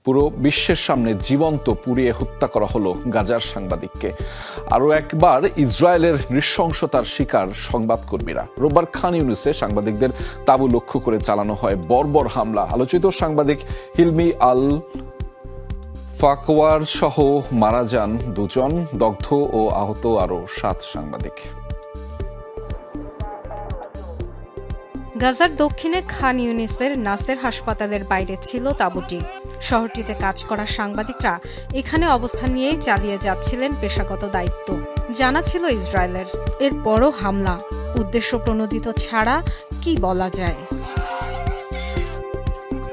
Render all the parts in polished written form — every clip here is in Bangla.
পুরো বিশ্বের সামনে জীবন্ত পুড়িয়ে হত্যা করা হলো গাজার সাংবাদিককে। আরও একবার ইসরায়েলের নৃশংসতার শিকার সংবাদকর্মীরা। রোববার খান ইউনিসে সাংবাদিকদের তাঁবু লক্ষ্য করে চালানো হয় বর্বর হামলা। আলোচিত সাংবাদিক হিলমি আল ফাকওয়ার সহ মারা যান 2 জন, দগ্ধ ও আহত আরও 7 সাংবাদিক। গাজার দক্ষিণে খান ইউনিসের নাসের হাসপাতালের বাইরে ছিল তাঁবুটি। শহরটিতে কাজ করা সাংবাদিকরা এখানে অবস্থান নিয়েই চালিয়ে যাচ্ছিলেন পেশাগত দায়িত্ব। জানা ছিল ইসরায়েলের এর বড় হামলা উদ্দেশ্য প্রণোদিত ছাড়া কি বলা যায়।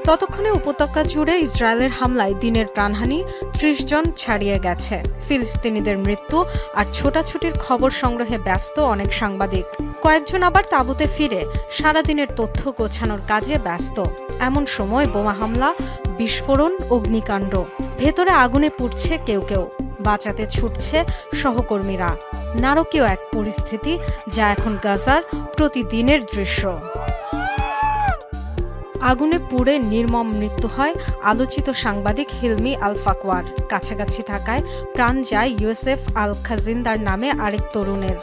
ততক্ষণে উপত্যকা জুড়ে ইসরায়েলের হামলায় দিনের প্রাণহানি 30 জন ছাড়িয়ে গেছে। ফিলিস্তিনিদের মৃত্যু আর ছোটাছুটির খবর সংগ্রহে ব্যস্ত অনেক সাংবাদিক। কয়েকজন আবার তাঁবুতে ফিরে সারাদিনের তথ্য গোছানোর কাজে ব্যস্ত। এমন সময় বোমা হামলা, বিস্ফোরণ, অগ্নিকাণ্ড। ভেতরে আগুনে পুড়ছে কেউ কেউ, বাঁচাতে ছুটছে সহকর্মীরা। নারকীয় এক পরিস্থিতি যা এখন গাজার প্রতিদিনের দৃশ্য। আগুনে পুড়ে নির্মম মৃত্যু হয় আলোচিত সাংবাদিক হিলমি আল ফাকওয়ার। কাছাকাছি থাকায় প্রাণ যায় ইউসেফ আল খাজিন্দার নামে আরেক তরুণের।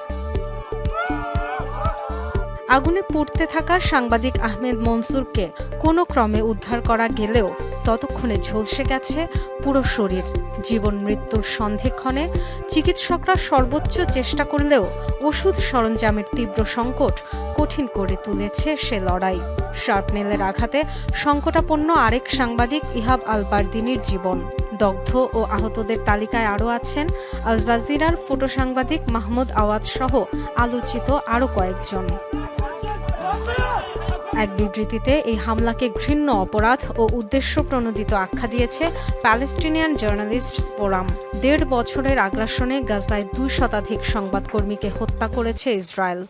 আগুনে পুড়তে থাকা সাংবাদিক আহমেদ মনসুরকে কোনো ক্রমে উদ্ধার করা গেলেও ততক্ষণে ঝলসে গেছে পুরো শরীর। জীবন মৃত্যুর সন্ধিক্ষণে চিকিৎসকরা সর্বোচ্চ চেষ্টা করলেও ওষুধ সরঞ্জামের তীব্র সংকট কঠিন করে তুলেছে সে লড়াই। শার্পনেলের আঘাতে সংকটাপন্ন আরেক সাংবাদিক ইহাব আল বারদিনির জীবন। দগ্ধ ও আহতদের তালিকায় আরও আছেন আল জাজিরার ফটো সাংবাদিক মাহমুদ আওয়াজ সহ আলোচিত আরও কয়েকজন। এক বিবৃতিতে এই হামলাকে ঘৃণ্য অপরাধ ও উদ্দেশ্য প্রণোদিত আখ্যা দিয়েছে প্যালেস্টিনিয়ান জার্নালিস্টস ফোরাম। 1.5 বছরের আগ্রাসনে গাজায় 2 শতাধিক সংবাদকর্মীকে হত্যা করেছে ইসরায়েল।